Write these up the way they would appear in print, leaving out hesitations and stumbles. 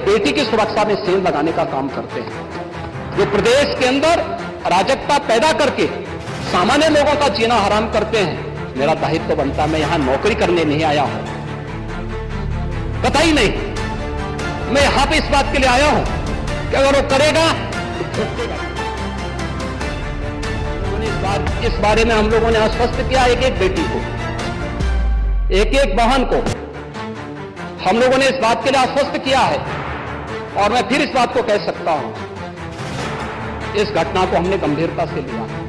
बेटी की सुरक्षा में सेंध लगाने का काम करते हैं, जो प्रदेश के अंदर अराजकता पैदा करके सामान्य लोगों का जीना हराम करते हैं। मेरा दायित्व बनता है, मैं यहां नौकरी करने नहीं आया हूं, कतई नहीं। मैं यहां पे इस बात के लिए आया हूं कि अगर वो करेगा तो भुगतेगा। इस बारे में हम लोगों ने आश्वस्त किया, एक एक बेटी को, एक एक बहन को हम लोगों ने इस बात के लिए आश्वस्त किया है। और मैं फिर इस बात को कह सकता हूं, इस घटना को हमने गंभीरता से लिया है।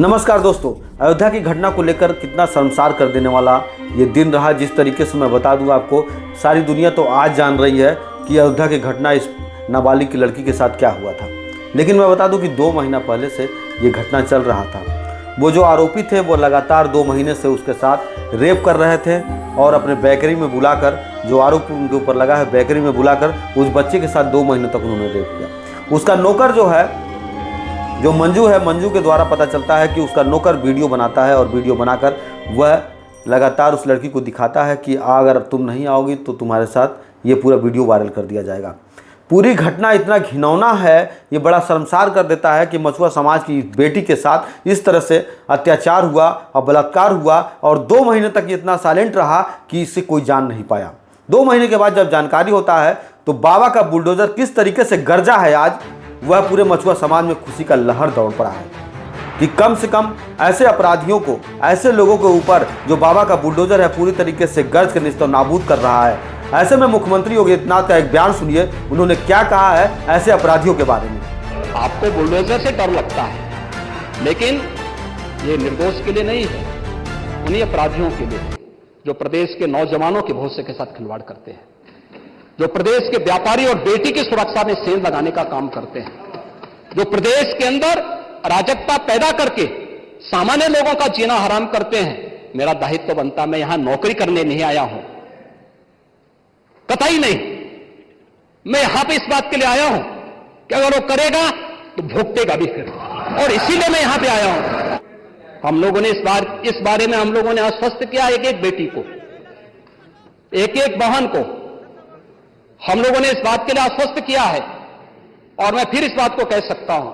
नमस्कार दोस्तों, अयोध्या की घटना को लेकर कितना शर्मसार कर देने वाला ये दिन रहा। जिस तरीके से मैं बता दूं आपको, सारी दुनिया तो आज जान रही है कि अयोध्या की घटना इस नाबालिग की लड़की के साथ क्या हुआ था। लेकिन मैं बता दूं कि 2 महीना पहले से ये घटना चल रहा था। वो जो आरोपी थे वो लगातार 2 महीने से उसके साथ रेप कर रहे थे और अपने बेकरी में बुलाकर, जो आरोप उनके ऊपर लगा है, बेकरी में बुलाकर उस बच्चे के साथ 2 महीने तक उन्होंने रेप किया। उसका नौकर जो मंजू है, मंजू के द्वारा पता चलता है कि उसका नौकर वीडियो बनाता है और वीडियो बनाकर वह लगातार उस लड़की को दिखाता है कि अगर तुम नहीं आओगी तो तुम्हारे साथ ये पूरा वीडियो वायरल कर दिया जाएगा। पूरी घटना इतना घिनौना है, ये बड़ा शर्मसार कर देता है कि मछुआ समाज की बेटी के साथ इस तरह से अत्याचार हुआ और बलात्कार हुआ और 2 महीने तक ये इतना साइलेंट रहा कि इससे कोई जान नहीं पाया। 2 महीने के बाद जब जानकारी होता है तो बाबा का बुलडोजर किस तरीके से गरजा है आज, वह पूरे मछुआ समाज में खुशी का लहर दौड़ पड़ा है कि कम से कम ऐसे अपराधियों को, ऐसे लोगों के ऊपर जो बाबा का बुलडोजर है पूरी तरीके से गर्ज के निस्तर नाबूद कर रहा है। ऐसे में मुख्यमंत्री योगी आदित्यनाथ का एक बयान सुनिए, उन्होंने क्या कहा है ऐसे अपराधियों के बारे में। आपको बुलडोजर से डर लगता है, लेकिन ये निर्दोष के लिए नहीं है, उन्हीं अपराधियों के लिए जो प्रदेश के नौजवानों के भविष्य के साथ खिलवाड़ करते हैं, जो प्रदेश के व्यापारी और बेटी की सुरक्षा में सेंध लगाने का काम करते हैं, जो प्रदेश के अंदर अराजकता पैदा करके सामान्य लोगों का जीना हराम करते हैं। मेरा दायित्व बनता है, मैं यहां नौकरी करने नहीं आया हूं, कतई नहीं। मैं यहां पे इस बात के लिए आया हूं कि अगर वो करेगा तो भुगतेगा भी फिर, और इसीलिए मैं यहां पे आया हूं। हम लोगों ने इस बारे में हम लोगों ने आश्वस्त किया, एक एक बेटी को, एक एक बहन को हम लोगों ने इस बात के लिए आश्वस्त किया है। और मैं फिर इस बात को कह सकता हूं,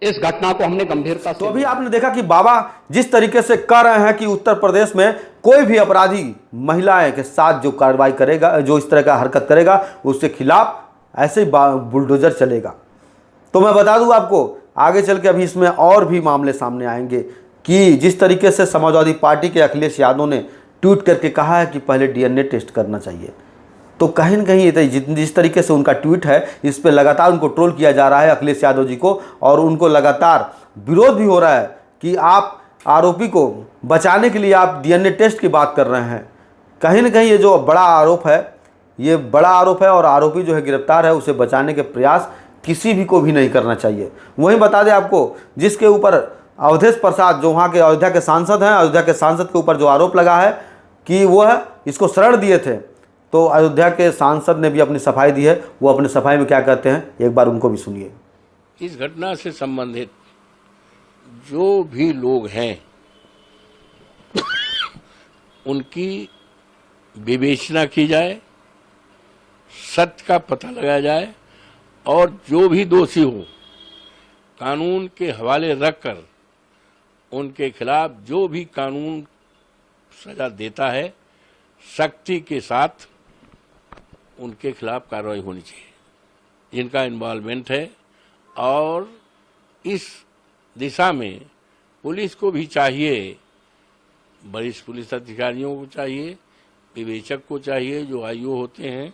इस घटना को हमने गंभीरता से। तो अभी आपने देखा कि बाबा जिस तरीके से कह रहे हैं कि उत्तर प्रदेश में कोई भी अपराधी महिलाएं के साथ जो कार्रवाई करेगा, जो इस तरह का हरकत करेगा, उसके खिलाफ ऐसे ही बुलडोजर चलेगा। तो मैं बता दूं आपको, आगे चल के अभी इसमें और भी मामले सामने आएंगे कि जिस तरीके से समाजवादी पार्टी के अखिलेश यादव ने ट्वीट करके कहा है कि पहले डीएनए टेस्ट करना चाहिए। तो कहीं न कहीं जिस तरीके से उनका ट्वीट है, इस पर लगातार उनको ट्रोल किया जा रहा है अखिलेश यादव जी को, और उनको लगातार विरोध भी हो रहा है कि आप आरोपी को बचाने के लिए आप डीएनए टेस्ट की बात कर रहे हैं। कहीं न कहीं ये जो बड़ा आरोप है, ये बड़ा आरोप है और आरोपी जो है गिरफ्तार है, उसे बचाने के प्रयास किसी भी को भी नहीं करना चाहिए। वहीं बता दें आपको, जिसके ऊपर अवधेश प्रसाद, जो वहाँ के अयोध्या के सांसद हैं, अयोध्या के सांसद के ऊपर जो आरोप लगा है कि वह इसको शरण दिए थे, तो अयोध्या के सांसद ने भी अपनी सफाई दी है। वो अपने सफाई में क्या कहते हैं, एक बार उनको भी सुनिए। इस घटना से संबंधित जो भी लोग हैं उनकी विवेचना की जाए, सत्य का पता लगाया जाए और जो भी दोषी हो कानून के हवाले रखकर उनके खिलाफ जो भी कानून सजा देता है, सख्ती के साथ उनके खिलाफ कार्रवाई होनी चाहिए जिनका इन्वॉल्वमेंट है। और इस दिशा में पुलिस को भी चाहिए, वरिष्ठ पुलिस अधिकारियों को चाहिए, विवेचक को चाहिए, जो आईओ होते हैं,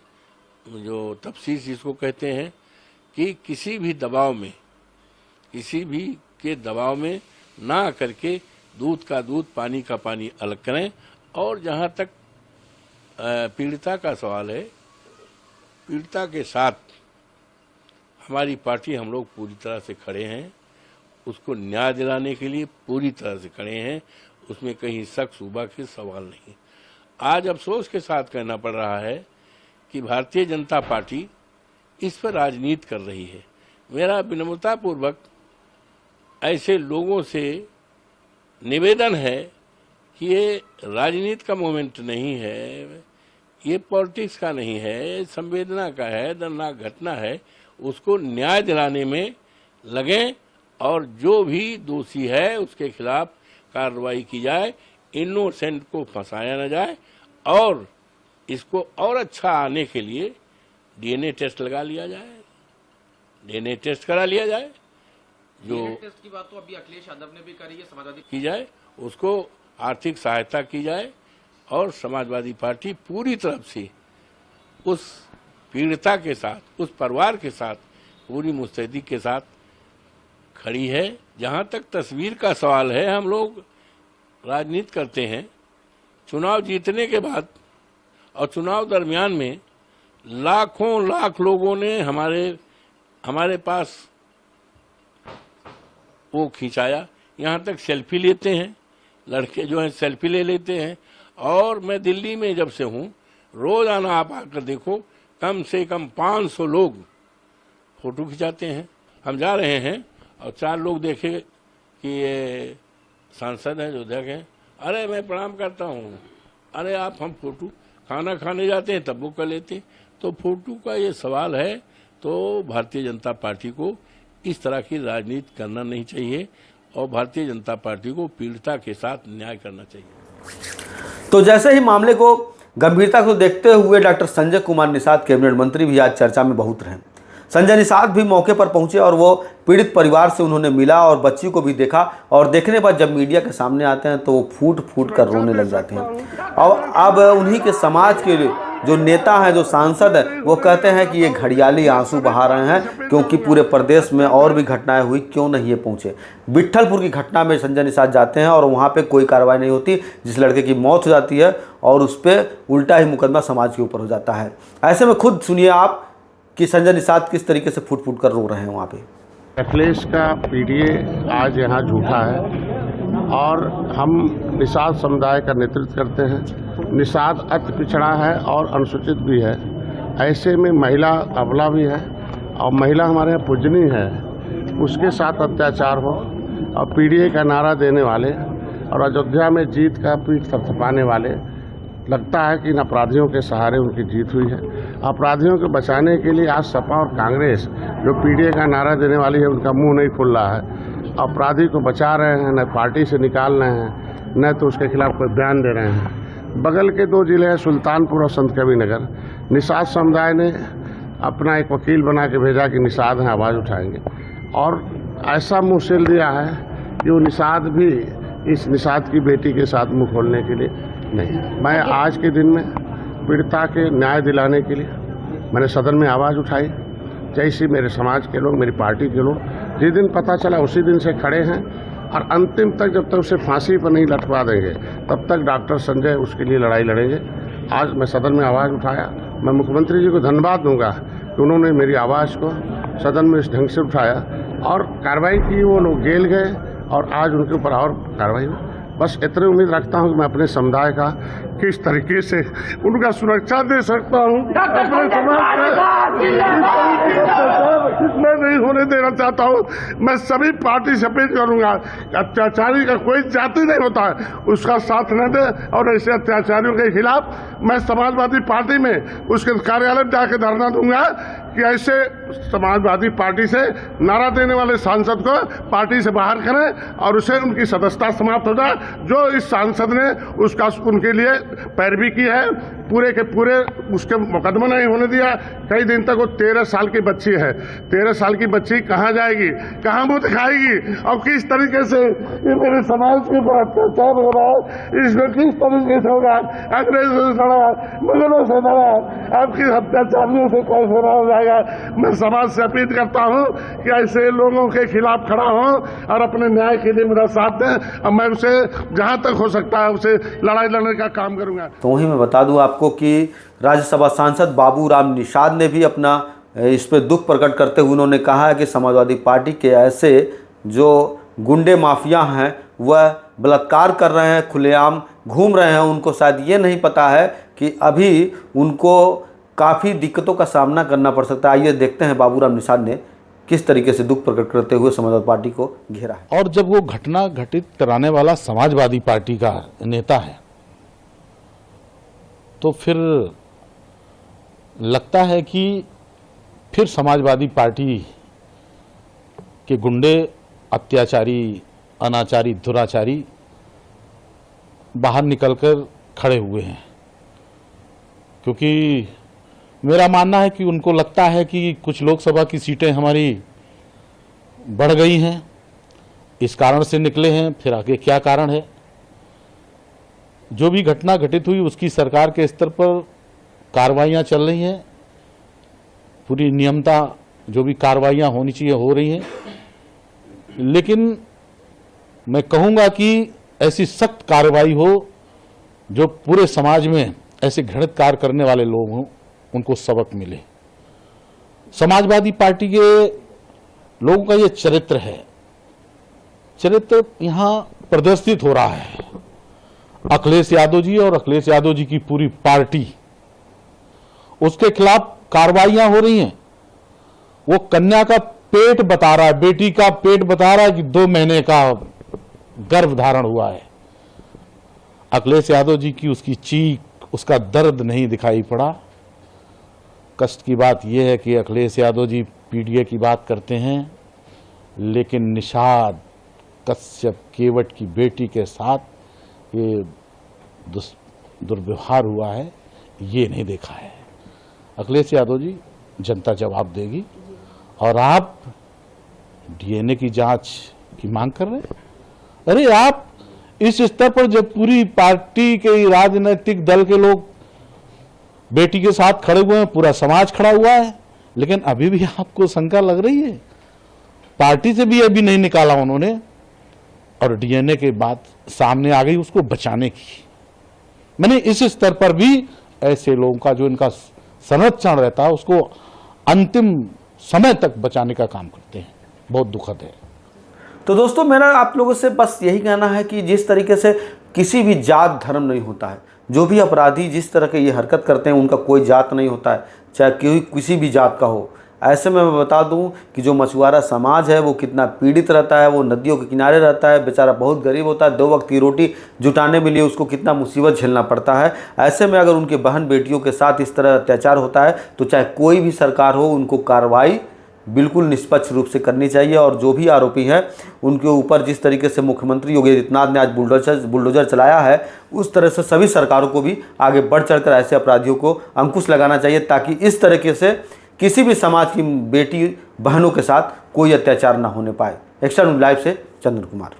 जो तफ्तीश जिसको कहते हैं, कि किसी भी दबाव में, किसी भी के दबाव में ना करके दूध का दूध, पानी का पानी अलग करें। और जहां तक पीड़िता का सवाल है, पीड़िता के साथ हमारी पार्टी, हम लोग पूरी तरह से खड़े हैं, उसको न्याय दिलाने के लिए पूरी तरह से खड़े हैं, उसमें कहीं शक शुबा के सवाल नहीं। आज अफसोस के साथ कहना पड़ रहा है कि भारतीय जनता पार्टी इस पर राजनीति कर रही है। मेरा विनम्रतापूर्वक ऐसे लोगों से निवेदन है कि ये राजनीति का मोमेंट नहीं है, ये पॉलिटिक्स का नहीं है, ये संवेदना का है, दर्दनाक घटना है। उसको न्याय दिलाने में लगें और जो भी दोषी है उसके खिलाफ कार्रवाई की जाए, इनोसेंट को फंसाया न जाए और इसको और अच्छा आने के लिए डीएनए टेस्ट लगा लिया जाए, डीएनए टेस्ट करा लिया जाए। जो टेस्ट की बात तो अभी अखिलेश यादव ने भी करी है, समाजवादी की जाए, उसको आर्थिक सहायता की जाए और समाजवादी पार्टी पूरी तरफ से उस पीड़िता के साथ, उस परिवार के साथ पूरी मुस्तैदी के साथ खड़ी है। जहां तक तस्वीर का सवाल है, हम लोग राजनीति करते हैं, चुनाव जीतने के बाद और चुनाव दरमियान में लाखों लाख लोगों ने हमारे पास वो खिंचाया। यहाँ तक सेल्फी लेते हैं, लड़के जो हैं सेल्फी ले लेते हैं। और मैं दिल्ली में जब से हूँ, रोजाना आप आकर देखो, कम से कम 500 लोग फोटो खिंचाते हैं। हम जा रहे हैं और 4 लोग देखे कि ये सांसद हैं, जो अध्यक्ष हैं, अरे मैं प्रणाम करता हूँ, अरे आप हम फोटो खाना खाने जाते हैं तब वो कर लेते हैं। तो फोटो का ये सवाल है, तो भारतीय जनता पार्टी को इस तरह की राजनीति करना नहीं चाहिए और भारतीय जनता पार्टी को पीड़िता के साथ न्याय करना चाहिए। तो जैसे ही मामले को गंभीरता को देखते हुए डॉक्टर संजय कुमार निषाद कैबिनेट मंत्री भी आज चर्चा में बहुत रहे। संजय निषाद भी मौके पर पहुंचे और वो पीड़ित परिवार से उन्होंने मिला और बच्ची को भी देखा और देखने पर जब मीडिया के सामने आते हैं तो वो फूट फूट कर रोने लग जाते हैं। और अब उन्हीं के समाज के जो नेता हैं, जो सांसद हैं, वो कहते हैं कि ये घड़ियाली आंसू बहा रहे हैं क्योंकि पूरे प्रदेश में और भी घटनाएं हुई, क्यों नहीं ये पहुंचे। विट्ठलपुर की घटना में संजय निषाद जाते हैं और वहाँ पे कोई कार्रवाई नहीं होती, जिस लड़के की मौत हो जाती है और उस पर उल्टा ही मुकदमा समाज के ऊपर हो जाता है। ऐसे में खुद सुनिए आप कि संजय निषाद किस तरीके से फूट फूट कर रो रहे हैं वहाँ पे। अखिलेश का पीडीए आज यहाँ झूठा है और हम निषाद समुदाय का नेतृत्व करते हैं। निषाद अति पिछड़ा है और अनुसूचित भी है। ऐसे में महिला अबला भी है और महिला हमारे यहाँ पूजनीय है, उसके साथ अत्याचार हो और पीडीए का नारा देने वाले और अयोध्या में जीत का पीठ थपथपाने वाले, लगता है कि इन अपराधियों के सहारे उनकी जीत हुई है। अपराधियों को बचाने के लिए आज सपा और कांग्रेस जो पीडीए का नारा देने वाली है, उनका मुंह नहीं खुल रहा है। अपराधी को बचा रहे हैं, न पार्टी से निकाल रहे हैं, न तो उसके खिलाफ कोई बयान दे रहे हैं। बगल के 2 जिले हैं सुल्तानपुर और संत कबीरनगर। निषाद समुदाय ने अपना एक वकील बना के भेजा कि निषाद हैं, आवाज़ उठाएंगे, और ऐसा मुँह सिल दिया है कि वो निषाद भी इस निषाद की बेटी के साथ मुँह खोलने के लिए नहीं। मैं आज के दिन में पीड़िता के न्याय दिलाने के लिए मैंने सदन में आवाज़ उठाई। जैसे मेरे समाज के लोग, मेरी पार्टी के लोग जिस दिन पता चला उसी दिन से खड़े हैं और अंतिम तक, जब तक उसे फांसी पर नहीं लटवा देंगे तब तक डॉक्टर संजय उसके लिए लड़ाई लड़ेंगे। आज मैं सदन में आवाज़ उठाया। मैं मुख्यमंत्री जी को धन्यवाद दूंगा कि उन्होंने मेरी आवाज़ को सदन में इस ढंग से उठाया और कार्रवाई की। वो लोग जेल गए और आज उनके ऊपर और कार्रवाई हुई। बस इतनी उम्मीद रखता हूँ कि मैं अपने समुदाय का किस तरीके से उनका सुरक्षा दे सकता हूँ, अपने समाज मैं नहीं होने देना चाहता हूँ। मैं सभी पार्टी से अपील करूँगा, अत्याचारी का कोई जाति नहीं होता है, उसका साथ न दे और ऐसे अत्याचारियों के खिलाफ मैं समाजवादी पार्टी में उसके कार्यालय में जाकर धरना दूंगा कि ऐसे समाजवादी पार्टी से नारा देने वाले सांसद को पार्टी से बाहर करें और उसे उनकी सदस्यता समाप्त हो जाए। जो इस सांसद ने उसका उनके लिए पैरवी की है, पूरे के पूरे उसके मुकदमा नहीं होने दिया। कई दिन तक वो 13 साल की बच्ची है। 13 साल की बच्ची कहाँ जाएगी, कहाँ मुँह दिखाएगी और किस तरीके से ये मेरे समाज के ऊपर अत्याचार हो रहा है, इसको किस तरीके से होगा। अंग्रेजों से लड़ा, मुगलों से लड़ा, आपकी अत्याचारियों से कैसे रहा जाएगा। मैं समाज से अपील करता हूँ कि ऐसे लोगों के खिलाफ खड़ा हो और अपने न्याय के लिए मेरा साथ दें और मैं उसे जहाँ तक हो सकता है उसे लड़ाई लड़ने का काम करूँगा। तो वहीं मैं बता दूं आपको कि राज्यसभा सांसद बाबूराम निषाद ने भी अपना इस पर दुख प्रकट करते हुए उन्होंने कहा है कि समाजवादी पार्टी के ऐसे जो गुंडे माफिया हैं वह बलात्कार कर रहे हैं, खुलेआम घूम रहे हैं उनको शायद ये नहीं पता है कि अभी उनको काफ़ी दिक्कतों का सामना करना पड़ सकता है। आइए देखते हैं बाबूराम निषाद ने किस तरीके से दुख प्रकट करते हुए समाजवादी पार्टी को घेरा है। और जब वो घटना घटित कराने वाला समाजवादी पार्टी का नेता है तो फिर लगता है कि फिर समाजवादी पार्टी के गुंडे, अत्याचारी, अनाचारी, दुराचारी बाहर निकलकर खड़े हुए हैं। क्योंकि मेरा मानना है कि उनको लगता है कि कुछ लोकसभा की सीटें हमारी बढ़ गई हैं, इस कारण से निकले हैं। फिर आगे क्या कारण है? जो भी घटना घटित हुई उसकी सरकार के स्तर पर कार्रवाइयां चल रही हैं, पूरी नियमता जो भी कार्रवाइयां होनी चाहिए हो रही हैं। लेकिन मैं कहूंगा कि ऐसी सख्त कार्रवाई हो जो पूरे समाज में ऐसे घृणित कार्य करने वाले लोग हों, उनको सबक मिले। समाजवादी पार्टी के लोगों का ये चरित्र है, चरित्र यहां प्रदर्शित हो रहा है। अखिलेश यादव जी और अखिलेश यादव जी की पूरी पार्टी, उसके खिलाफ कार्रवाइयां हो रही हैं। वो कन्या का पेट बता रहा है, बेटी का पेट बता रहा है कि 2 महीने का गर्भ धारण हुआ है। अखिलेश यादव जी की उसकी चीख, उसका दर्द नहीं दिखाई पड़ा। कष्ट की बात यह है कि अखिलेश यादव जी पीडीए की बात करते हैं, लेकिन निषाद कश्यप केवट की बेटी के साथ ये दुर्व्यवहार हुआ है, ये नहीं देखा है। अखिलेश यादव जी, जनता जवाब देगी। और आप डीएनए की जांच की मांग कर रहे हैं? अरे आप इस स्तर पर जब पूरी पार्टी के राजनीतिक दल के लोग बेटी के साथ खड़े हुए हैं, पूरा समाज खड़ा हुआ है, लेकिन अभी भी आपको शंका लग रही है? पार्टी से भी अभी नहीं निकाला उन्होंने, और डीएनए के बात सामने आ गई उसको बचाने की। मैंने इस स्तर पर भी ऐसे लोगों का जो इनका संरक्षण रहता है उसको अंतिम समय तक बचाने का काम करते हैं। बहुत दुखद है। तो दोस्तों, मेरा आप लोगों से बस यही कहना है कि जिस तरीके से किसी भी जात धर्म नहीं होता है, जो भी अपराधी जिस तरह के ये हरकत करते हैं उनका कोई जात नहीं होता है, चाहे कोई किसी भी जात का हो। ऐसे में मैं बता दूं कि जो मछुआरा समाज है वो कितना पीड़ित रहता है। वो नदियों के किनारे रहता है, बेचारा बहुत गरीब होता है, 2 वक्त की रोटी जुटाने के लिए उसको कितना मुसीबत झेलना पड़ता है। ऐसे में अगर उनके बहन बेटियों के साथ इस तरह अत्याचार होता है तो चाहे कोई भी सरकार हो, उनको कार्रवाई बिल्कुल निष्पक्ष रूप से करनी चाहिए। और जो भी आरोपी हैं उनके ऊपर जिस तरीके से मुख्यमंत्री योगी आदित्यनाथ ने आज बुलडोजर चलाया है, उस तरह से सभी सरकारों को भी आगे बढ़ चढ़कर ऐसे अपराधियों को अंकुश लगाना चाहिए, ताकि इस तरीके से किसी भी समाज की बेटी बहनों के साथ कोई अत्याचार ना होने पाए। एक्स्ट्रा न्यूज़ लाइव से चंदन कुमार।